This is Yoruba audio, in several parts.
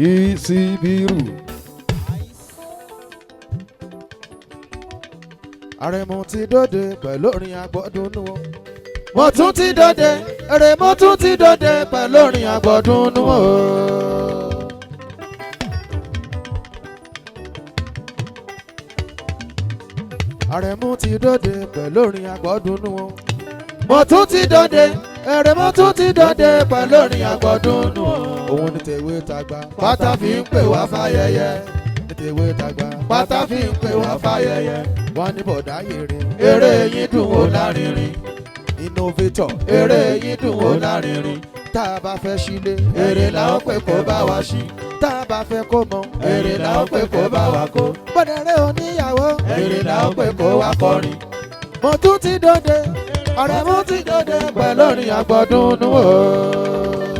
Isibiru Àrẹ̀mú ti dòde pẹ̀lú orin agbọ́dúnú. Mo tún ti dòde, Àrẹ̀mú tún ti dòde pẹ̀lú orin agbọ́dúnú. Àrẹ̀mú ti dòde pẹ̀lú orin agbọ́dúnú. Mo tún ti dòde, Àrẹ̀mú tún ti dòde pẹ̀lú orin agbọ́dúnú. Òun ni tèwe tàgbà pátá fi ń pè wá fáyẹyẹ. Tèwe tàgbà pátá fi ń pè wá fáyẹyẹ. Wọ́n ní bọ̀dá yèrè, eré yín dùn ó lárinrin. Innovator, eré yín dùn ó lárinrin. Tá a bá fẹ́ sílé, èrè làwọn pè kó bá wa ṣí. Tá a bá fẹ́ kó mọ, èrè làwọn pè kó bá wa kó. Bọ́dẹ̀rẹ́ oníyàwó, èrè làwọn pè kó wá kọrin. Mo tún ti dòde, Àrẹ̀mú ti dòde pẹ̀lú orin agbọ́dúnú o.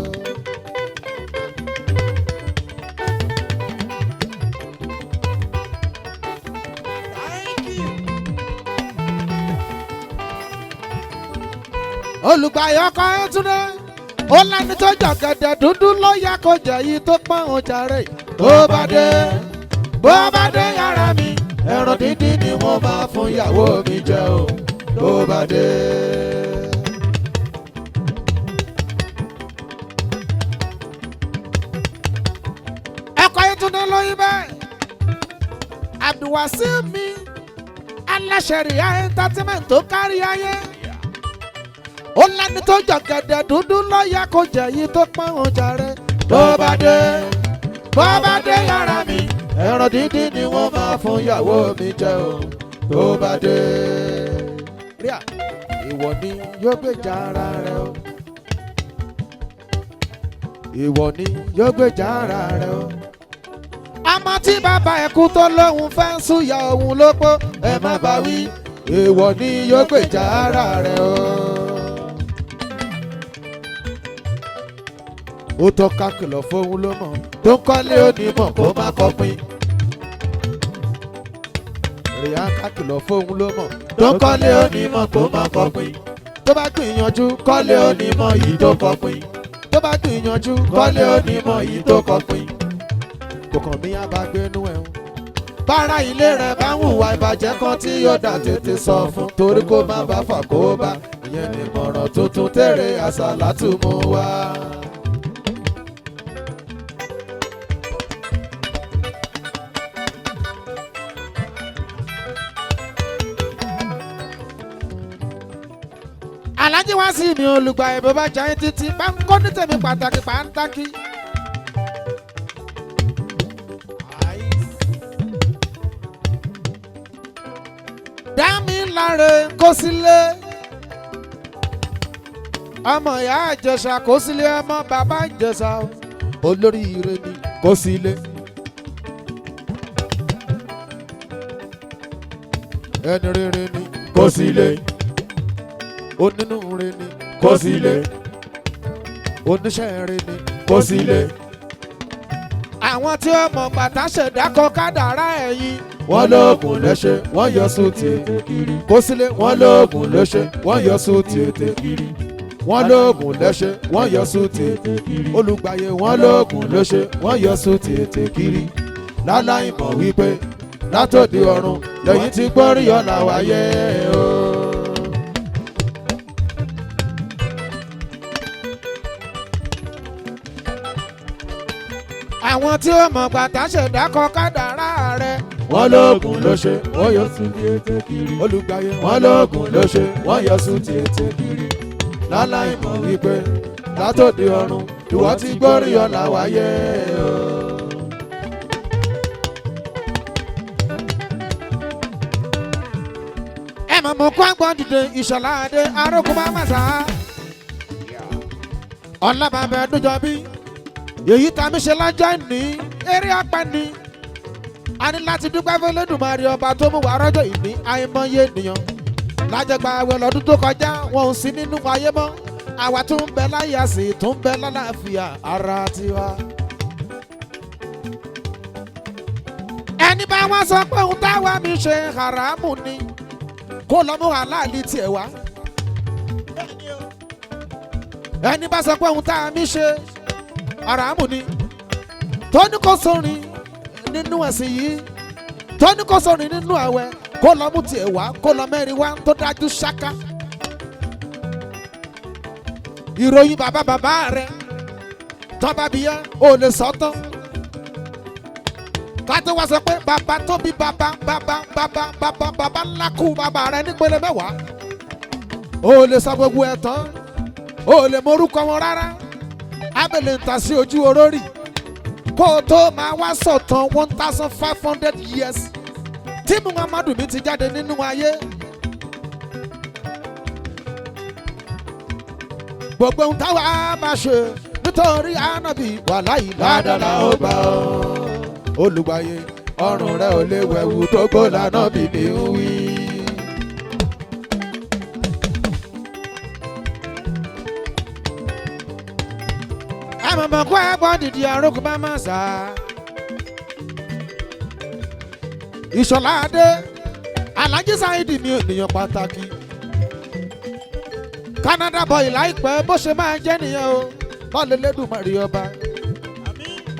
Olùgbàyọ̀ kan ẹ̀ tún dé. Ó lẹ́ni tó jọ̀gẹ̀dẹ̀ dúdú ló yẹ kó jẹ́ yìí tó pọ́n ọjà rẹ̀. Bó bá dé yàrá mi, ẹran dídín ni wọ́n máa fún ìyàwó mi jẹ o. Bó bá dé. Ẹ̀kọ́ yìí tún dé lóyún bẹ́ẹ̀. Abdulwasi mi, aláṣẹ Ria entertainment tó kárí ayé. Ó lẹ́ni tó jọ̀gẹ̀dẹ̀ dúdú ló yẹ kó jẹ́ yìí tó pọ́n ọjà rẹ̀. Bó bá dé yàrá mi, ẹran dídín ni wọ́n máa fún ìyàwó mi jẹ o. Bó bá dé. Ria, ìwọ ni yóò gbèjà ara rẹ o. Ìwọ ni yóò gbèjà ara rẹ o. Àmọ́ tí bàbá ẹ̀kú tó lóhun fẹ́ súyà òun lópó, ẹ má bá wí. Ìwọ ni yóò gbèjà ara rẹ o. Ó tọ́ ká kìlọ̀ fóun ló mọ̀ tó ń kọ́lé onímọ̀ kó má kọ́pin. Ria ká kìlọ̀ fóun ló mọ̀ tó ń kọ́lé onímọ̀ kó má kọ́pin. Tó bá gbìyànjú kọ́lé onímọ̀ yìí tó kọ́pin. Tó bá gbìyànjú kọ́lé onímọ̀ yìí tó kọ́pin. Kò kàn mí abágbénú ẹ̀ ń. Bára ilé rẹ̀ bá ń hùwà ìbàjẹ́ kan tí yóò dá tètè sọ fún torí kó má bá fà kó bá. Ìyẹn ni ìmọ̀ràn tuntun Ere-Asalatu mú wá. Alájí wá sí mi olùgbà ẹ̀bùn bá jẹ́ títí bá ń kọ́ ní tèmi pàtàkì pàǹtàkì. Dámi láre kó sílé. Ọmọ ìyá Ìjẹ̀ṣà kó sílé, ọmọ bàbá Ìjẹ̀ṣà olórí ire ni kó sílé. Ẹni rere ni kó sílé. Onínúure ni kó sílé. Oníṣẹ́ rere ni kó sílé. Àwọn tí ó mọ̀ bàtà ṣẹ̀dá kọ kádàrá ẹ̀yìn. Wọ́n lóògùn léṣe, wọ́n yọ sóòtì ètè kiri. Kó sílé. Wọ́n lóògùn léṣe, wọ́n yọ sóòtì ètè kiri. Wọ́n lóògùn léṣe, wọ́n yọ sóòtì ètè kiri. Olùgbàyè wọ́n lóògùn léṣe, wọ́n yọ sóòtì ètè kiri. Láláì mọ̀ wípé látòdì ọ̀run lẹ́yìn tí gbórí ọ̀la wáyé o. Àwọn tí ó mọ̀ bàtà ṣẹ̀dá kọ kádàrá rẹ̀. Wọ́n lóògùn léṣe, wọ́n yọ sóòtì ètè kiri. Olùgbàyè wọ́n lóògùn léṣe, wọ́n yọ sóòtì ètè kiri. Láláì mọ̀ wípé látòdì ọ̀run ìwọ tí gbórí ọ̀la wáyé o. Ẹ mọ̀ mọ̀ kó àgbọ̀n dìde Ìṣọ̀lá Adé arógun bá màsà. Ọlábàbẹ̀ Dújọbí èyí tá mi ṣe lọ́jọ́ ní eré apẹ́ni. A ní láti dúpẹ́ fún Olódùmarè ọba tó mú wa rọ́jọ́ ìní àìmọye ènìyàn. Lájẹgbà àwẹ̀ lọ́dún tó kọjá wọn ò sí nínú ayé mọ́. Àwa tún ń bẹ láyé, a sì tún ń bẹ lálàáfíà ara tiwa. ẹni bá wá sọ pé òun táwa mi ṣe haramu ni kó lọ mú aláàlí tiẹ̀ wá. ẹni bá sọ pé òun táwa mi ṣe haramu ni tó ní kó sọrin nínú ẹ̀sìn yìí tó ní kó sọrin nínú àwẹ̀ kó lọ mú tiẹ̀ wá kó lọ mẹ́rin wá tó dájú ṣáká. ìròyìn bàbá rẹ̀ tọ́ba bíyá ò lè sọ́tọ̀ ká tó wá sọ pé bàbá tó bí bàbá ńlá kú bàbá rẹ̀ nípele mẹ́wàá ò lè sọ gbogbo ẹ̀ tán ò lè morúkọ wọn rárá abẹ́lẹ̀ ń ta sí ojú orórì kó o tó máa wá sọ̀tàn 1500 years tí Muhammadu mi ti jáde nínú ayé. gbogbo ohun táwa máa ṣe nítorí ànábì wàláhì ládàlá ó gbà ọ́. olùgbàyè ọrùn rẹ̀ ò lè wẹ̀wù tó gbó lànà bìbí ń wí. àmọ̀mọ̀ kó ẹ̀gbọ́n dìdí àrókù bá máa sá. ìṣọ̀lá adé Alhaji Saidi mi ènìyàn pàtàkì. Canada boy láìpẹ́ bó ṣe máa jẹ́ nìyẹn o lọ́lẹ̀ lẹ́dùnmọ̀rì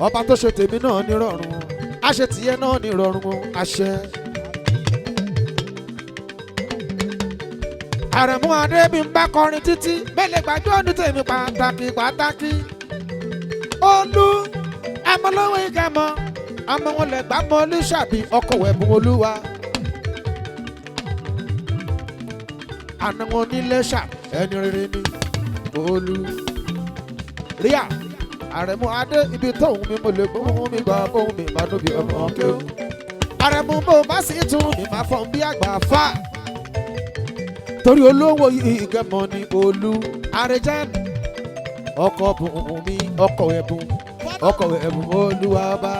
ọba tó ṣe tèmi náà nírọ̀rùn a ṣe tìyẹ náà nírọ̀rùn àṣẹ. Àrẹ̀mú adé mi ń bá kọrin títí mẹ́lẹ̀ gbàjọ́ ní tèmi pàtàkì. Olú amọ̀lọ́wọ́ ìkẹ́mọ́ ọmọ wọn lè gbà mọ́ olùṣàbí ọkọ̀ ẹ̀bùn olúwa. àna wọn nílé ṣà ẹni rere ní Olú. ríà Àrẹ̀mú adé ibi tóun mi mo lè gbóhùn mi gbà bóun mi má dóbi ọmọ kéwù. Àrẹ̀mú bó bá sì tún mi máa fọ́n bí àgbà fà. torí olówó ìkẹ́mọ́ ní Olú Àrẹ̀jẹ́n ọkọ̀ bùn mi ọkọ̀ ẹ̀bùn Olúwa bá.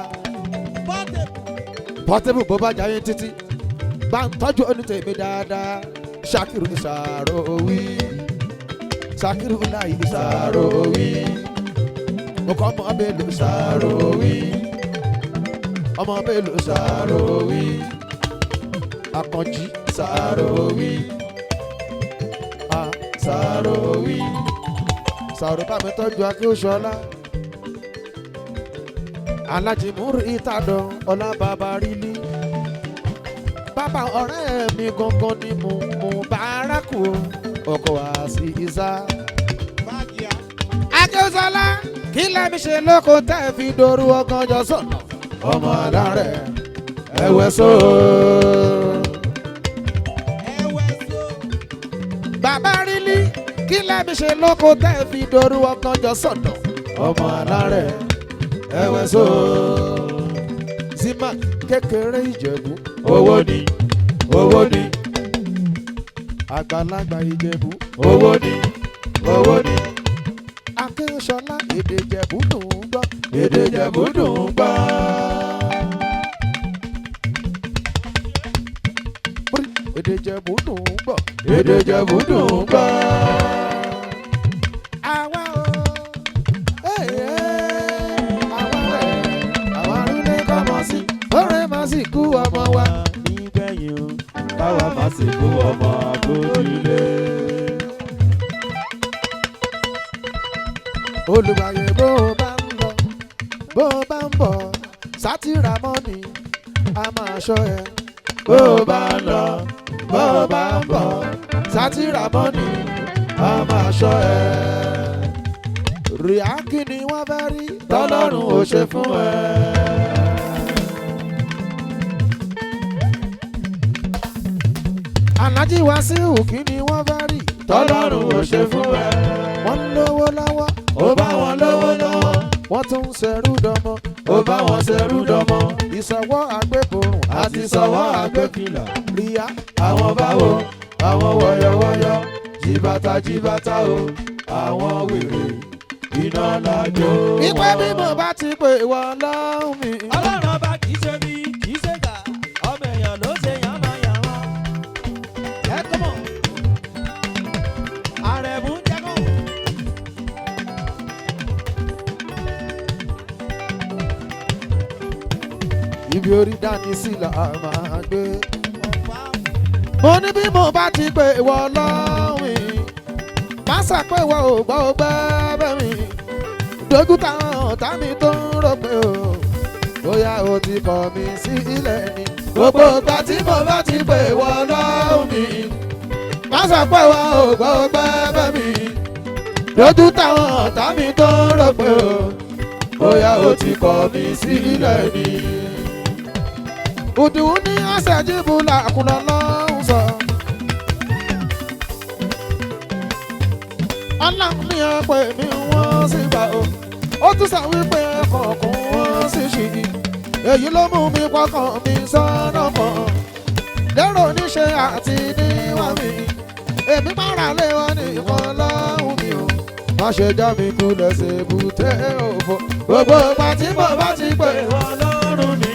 Pọ́tébù bó bá jayé títí bá ń tọ́jú onítẹ̀mí dáadáa. Ṣakiru Ìsàròwí Ṣakiru láì Ìsàròwí ọkọ̀ ọmọ Bello Ìsàròwí ọmọ Bello Ìsàròwí Akànjí Ìsàròwí Ìsàròwí Ìsàròbá mi tọ́jú Akínsọ́lá Alájì Múrítàdọ̀ ọlá bàbá rílí bàbá ọ̀rẹ́ mi gangan ni Mubaraku ọkọ̀ wá sí ìsá. Akínsọ́lá kí lẹ́mi ṣe lóko tẹ́ fi doru ọgànjọ́ sọ̀nà ọmọ alárẹ̀ ẹ̀wẹ̀ so. bàbá rílí kí lẹ́mi ṣe lóko tẹ́ fi doru ọgànjọ́ sọ̀nà ọmọ alárẹ̀ ẹ̀wẹ̀ so. Zima kékeré Ìjẹ̀bú owó ni àgbàlagbà Ìjẹ̀bú owó ni Akínsọ́lá èdè Ìjẹ̀bú dùn ún gbọ́ èdè Ìjẹ̀bú dùn ún gbọ́. èdè Ìjẹ̀bú dùn ún gbọ́ èdè Ìjẹ̀bú dùn ún gbọ́. àwa arúgbó kọ́mọ sí ọ̀rẹ́ máa sì kú ọmọ wa nígbẹ̀yìn o káwa máa sì kú ọmọ àgbójúlé. Olùgbàyè bó bá ń lọ bó bá ń bọ̀ sátìrà mọ́ni a máa ṣọ́ ẹ. bó bá ń lọ bó bá ń bọ̀ sátìrà mọ́ni a máa ṣọ́ ẹ. ríà kí ni wọ́n fẹ́ rí tọ́lọ́run ò ṣe fún ẹ. Alhaji Wasiu kí ni wọ́n fẹ́ rí tọ́lọ́run ò ṣe fún ẹ. wọ́n lówó lọ́wọ́ ó bá wọn lówó lọ́wọ́ wọ́n tún ń ṣẹrú dọmọ ó bá wọn ṣẹrú dọmọ. ìṣọwọ́ àgbébòrùn àti ìṣọwọ́ àgbékìlà ríà àwọn báwo àwọn wọ̀yọ̀wọ̀yọ̀ jìbàtà o àwọn wèrè iná lájò. ìpè bí mo bá ti pè wọ́n lọ́hùn mi. Ọlọ́run ọba kì í ṣe bí kì í ṣe gà ọmọ èèyàn ló ṣe yànmáyànmá. ẹ kọ́mọ̀ Àrẹ̀mú jẹ́kọ̀. ibi orí dání sí là máa gbé. mo ní bí mo bá ti pè wọ́ lọ́wìn má sàpé wọ ògbà ògbà bẹ́mi dojú táwọn ọ̀tá mi tó ń rò pé o bóyá o ti kọ̀ mí sílẹ̀ ni. gbogbo ìgbà tí mo bá ti pè wọ́ lọ́wìn má sàpé wọ ògbà ògbà bẹ́mi dojú táwọn ọ̀tá mi tó ń rò pé o bóyá o ti kọ̀ mí sílẹ̀ ni. Udu ní ọ̀sẹ̀ jíbula kúlọ̀ lọ́hùn sọ. Ọlọ́run ní ọ̀pọ̀ èmi wọ́n sì gbà o. Ó tún sọ wípé kọ̀ọ̀kan wọ́n sì ṣì. Èyí ló mú mi pọkàn mi sọ́nà kan. Lérò níṣe àti níwá mi. Èmi máa rà lé wọn nìkan lọ́hùn mi o. Má ṣe já mi kulẹ̀ ṣe bùtẹ́ òfò. Gbogbo ìgbà tí mo bá ti pè wọ́n lọ́rùn mi.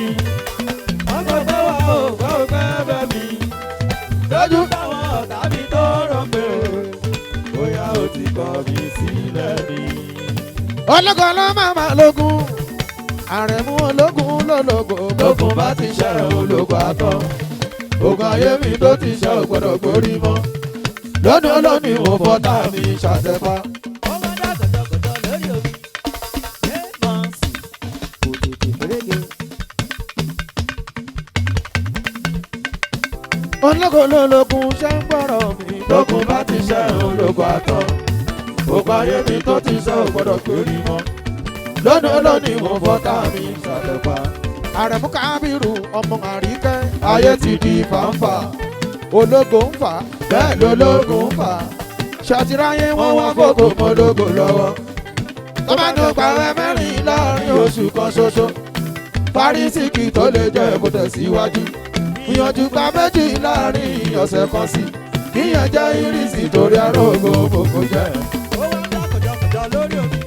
Lójú táwọn ọ̀tá mi tó rọ̀ pé bóyá o ti kọ̀ mí sílẹ̀ ni. Ológun ló máa ma lógun, àrẹ̀mú ológun lólógo. Lógun bá ti ṣe ológun àtọ̀, ogun ayé mi tó ti ṣe ò gbọ́dọ̀ gbórí mọ́. Lónìí olónìí mo fọ́tà mi ṣàtẹ̀pá. Ó máa dá gọ̀dọ̀gọ̀dọ̀ lórí omi, ṣé máa sùn kò tètè pérége. Ológun lólógun ṣe ń gbọ́rọ̀ mi. Lógun bá ti ṣe ológun àtọ̀, gbogbo ayé mi tó ti ṣe ò gbọ́dọ̀ gbórí mọ́. Lónìí olónìí mo fọ́tà mi ṣàtẹ̀pá. Àrẹ̀mú Kábírù ọmọ Àríkẹ́. Ayé ti di fàǹfà, ológun ń fà bẹ́ẹ̀ lológun ń fà. Ṣàtìráyé wọn wá fòkò mọ́lógo lọ́wọ́. Tó bá ní pàrọ̀ mẹ́rin láàrin oṣù kan ṣoṣo. Fárísìkì tó lè jẹ́ kó tẹ̀síwájú. Ìyànjú gba méjì láàrin ọ̀sẹ̀ kan sí. Kíyàn jẹ́ irísì torí arógo gbogbo jẹ́. Ó wá dá kọjọkọjọ lórí omi.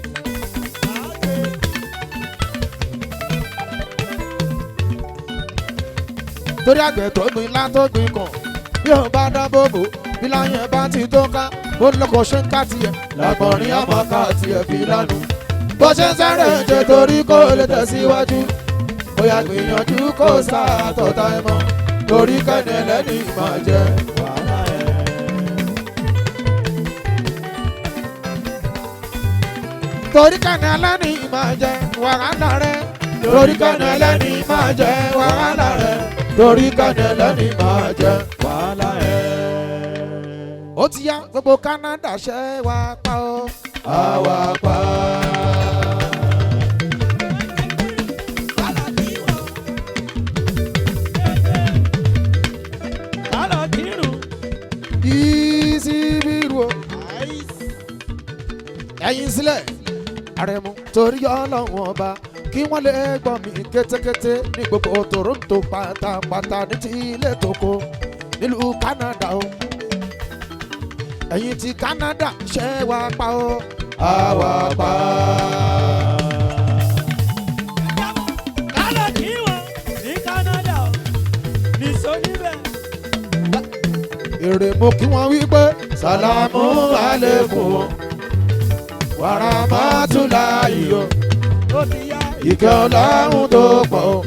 Torí àgbẹ̀ tó gbin ilá tó gbin kàn. Bí o bá dán bòbò, bí láyẹn bá ti tó ká. Ó lọ́kọ̀ ṣe ń ká tiẹ̀. Làgbọ̀nrín àmọ́ ká tiẹ̀ fi lánàá. Bó ṣe ń sáré jẹ torí kó lè tẹ̀síwájú. Bóyá gbìyànjú kó sáà tọ̀tà ẹ mọ́. Torí kẹ́ni ẹlẹ́ni máa jẹ wàhálà ẹ̀. Torí kẹ́ni ẹlẹ́ni máa jẹ wàhálà rẹ̀. Torí kẹ́ni ẹlẹ́ni máa jẹ wàhálà rẹ̀. Torí kẹ́ni ẹlẹ́ni máa jẹ wàhálà ẹ̀. Ó ti yá gbogbo Canada ṣẹ́ wá pa ó. Àwa pa. Ẹ̀yin sílẹ̀ Àrẹ̀mú torí Ọlọ́run ọba kí wọ́n lè gbọ́ mi kétékété ní gbogbo Toronto pátápátá ní ti ilé tóko nílùú Canada o. Ẹ̀yin ti Canada ṣẹ́ wá pa o. Àwa pa. Kálọ̀ kí wọ́n ní Canada ní sóníbẹ̀. Èrè mo kí wọ́n wí pé sàlámù alékùn. Wàràmátúláyì o. Ìkẹ́ Ọlọ́run tó pọ̀ o.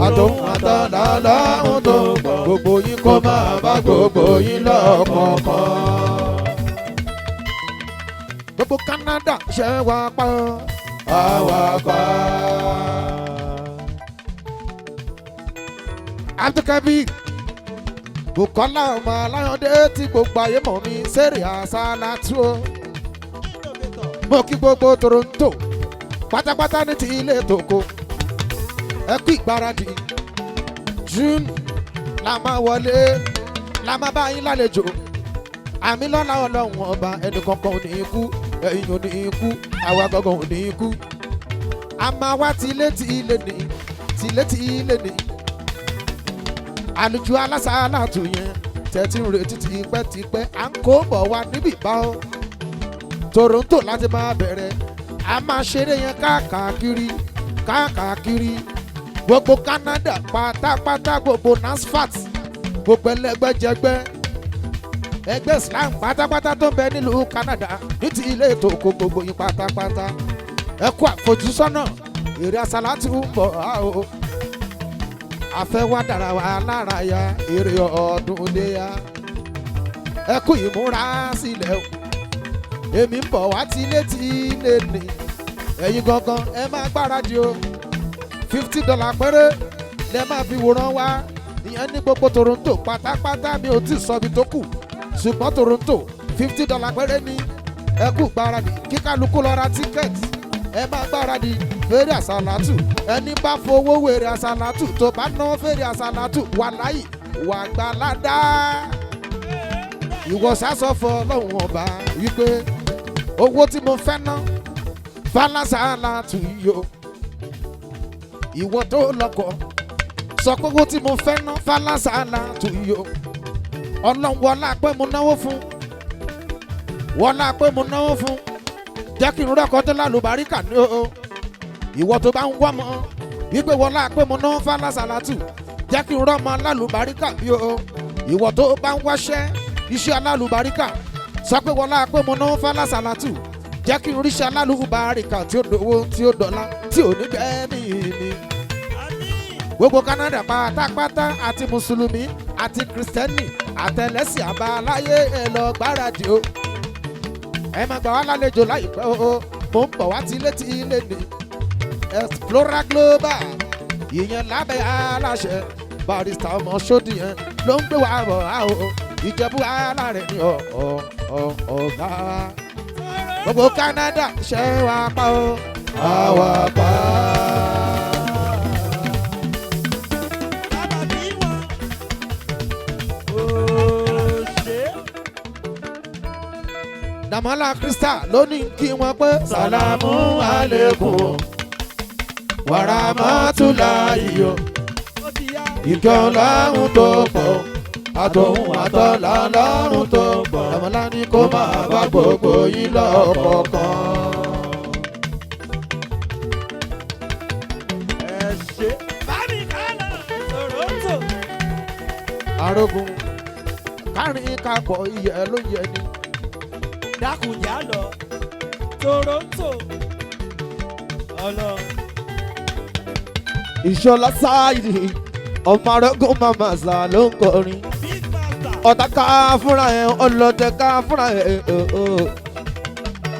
Àtòhun àtọ́lá Ọlọ́run tó pọ̀. Gbogbo yín kó máa bá gbogbo yín lọ́kọ̀ọ̀kan. Gbogbo Canada ṣe wá pa ọ́. Àwa pa. Abdulkabir Bukola ọmọ Aláyọ̀dé tí gbogbo ayé mọ̀ mí Ere-Asalatu o. Mo kí gbogbo Toronto pátápátá ní ti ilé tòkó. Ẹ kú ìgbáradì. June la máa wọlé la máa bá yín lálejò. Àmì lọ́la Ọlọ́run ọba ẹnì kankan ò ní ikú ẹ̀yin ò ní ikú àwa gangan ò ní ikú. A máa wá tilé ní. Àlùjọ alásàálàtù yẹn tẹ̀tí ń retí tipẹ́tipẹ́ à ń kó bọ̀ wá níbí báwo. Toronto láti máa bẹ̀rẹ̀ a máa ṣeré yẹn káàkiri gbogbo Canada pátápátá gbogbo NASFAT gbogbo ẹlẹgbẹ́jẹgbẹ́ ẹgbẹ́ Islam pátápátá tó ń bẹ nílùú Canada ní ti ilé ètò oko gbogbo yín pátápátá ẹ kú àfojúsọ́nà Ere-Asalatu ń bọ̀ á o afẹ́ wá dára wa lára ya èrè ọdún léyà ẹ kú ìmúra sílẹ̀ o èmi ń bọ̀ wá tilé ní ẹ̀yin gangan ẹ máa gbáradì o $50 péré lẹ máa fi wòran wá ìyẹn ní gbogbo Toronto pátápátá mi ò tí ì sọbi tó kù ṣùgbọ́n Toronto $50 péré ní ẹ kú gbáradì kí kálukú lọ ra tíkẹ́ẹ̀tì ẹ máa gbáradì fèrè àsálàtù ẹni bá fowó wèrè àsálàtù tó bá ná fèrè àsálàtù wà láyì wà gbàládá ìwọ sásọ fọ Ọlọ́run ọba wípé owó tí mo fẹ́ ná fálásálàtù yìí o ìwọ tó lọ́kọ̀ sọ pé owó tí mo fẹ́ ná fálásálàtù yìí o Ọlọ́run wọlá pé mo náwó fún wọlá pé mo náwó fún jẹ́ kí n rọ́kọ̀ tó lálùbáríkà ní o ìwọ tó bá ń wọ́ mọ́ wípé wọlá pé mo náwó fálásálàtù jẹ́ kí n rọ́mọ lálùbáríkà bí o ìwọ tó bá ń wáṣẹ́ iṣẹ́ alálùbáríkà sọ pé wọlá pé mo náwó fálásálàtù jẹ́ kí n ríṣẹ́ alálùbáríkà tí ó dòwó tí ó dọ́là tí ò ní gbẹ́mí mi. Gbogbo Canada pátápátá àti mùsùlùmí àti kìrìsìtẹ́nì àtẹlẹ́sìn àbáláyé ẹ lọ gbáradì o. Ẹ máa gbà wá lálejò láìpẹ́ o, mo ń bọ̀ wá tilé ní Explora Global ìyẹn lábẹ́ aláṣẹ barista ọmọ sódì yẹn ló ń gbé wa bọ̀ á o. Ìjẹ̀bú alárẹ̀ ni ọ̀gá gbogbo Canada ṣe wá pa o àwa pa. Dàmọ́lá Krista ló ní kí wọ́n pé sàlámù àlékún wàràmọ́túláyì o ìkẹ́ Ọlọ́run tó pọ̀ àtòhun àtọ́lá Ọlọ́run tó pọ̀ Dàmọ́lá ní kó máa bá gbogbo yín lọ́kọ̀ọ̀kan. ẹ ṣe bámi kálọ̀ Toronto. Arógun kárin kakọ̀ iyẹ̀ ló yẹ ni. Dákùnjà lọ Toronto. Ọlọ́run. Ìṣọ̀lá Sáìdì ọmọ Arógun màmá sà ló ń kọrin. Ọ̀tá ká fúnra ẹ̀ ọlọ́tẹ̀ ká fúnra ẹ̀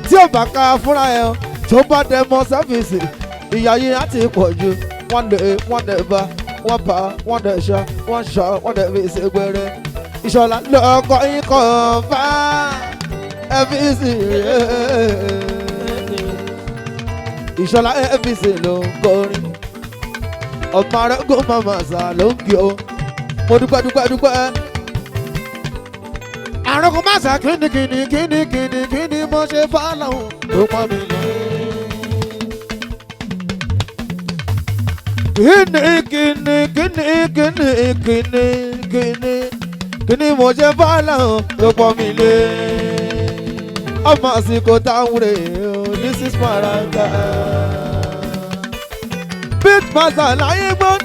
tí ò bá ká fúnra ẹ̀ tó bá dẹ mọ́ sáfìsì ìyá yìí á ti pọ̀ jù wọ́n dẹ̀ bá wọ́n bá wọ́n dẹ̀ ṣá wọ́n ṣá wọ́n dẹ̀ fi ṣe gbẹrẹ. Ìṣọ̀lá lọ́kọ̀ ikọ̀ bá FVC Ìṣọ̀lá FVC ló ń kọrin ọmọ Arógun màmá sà ló ń kí o mo dúpẹ́. Arógun má sà kíni mo ṣe fọ́lọ́hún tó pọ́n mi lọ. Kíni mo ṣe fọ́lọ́hún tó pọ́n mi lé. Ọmọ àsìkò táwọn rè é this is MALAIKA. Beatmaster láyé gbọ́n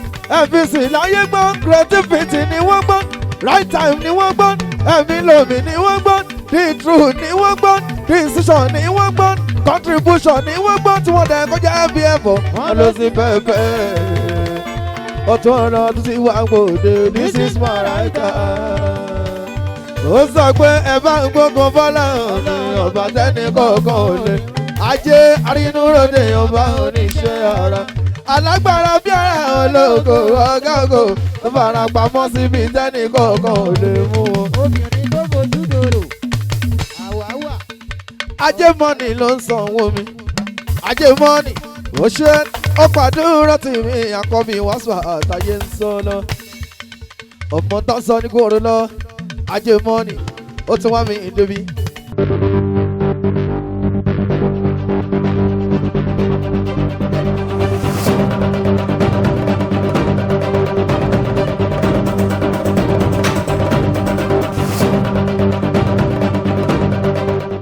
FVC láyé gbọ́n creativity ni wọ́n gbọ́n right time ni wọ́n gbọ́n ẹ̀mí lomi ni wọ́n gbọ́n the truth ni wọ́n gbọ́n decision ni wọ́n gbọ́n contribution ni wọ́n gbọ́n tí wọ́n dẹ̀ kọjá FBF wọ́n lọ sí pẹ́pẹ́ ọ̀tún ọ̀nà tó ti wá gbòde this is MALAIKA. Ó sọ pé ẹ bá ń gbógun fọ́lá ọ̀nà ọ̀bà tẹ́ni kọ̀ọ̀kan ò lè ajé arínúròdè ọba oníṣẹ́ ara alágbára bí ara ológo ọ̀gá ògo tó fara pamọ́ síbi tẹ́ni kọ̀ọ̀kan ò lè mú wọn. Obìnrin tó fojú dòrò àwáwà. Ajé mọ́nì ló ń sanwó mi ajé mọ́nì ó ṣe ó pàdúrà tì mí àkọ́bí wá sọ àtàyè ń sọ lọ ọmọ tó sọ ní kúrò lọ ajé mọ́nì ó tún wá mi débi.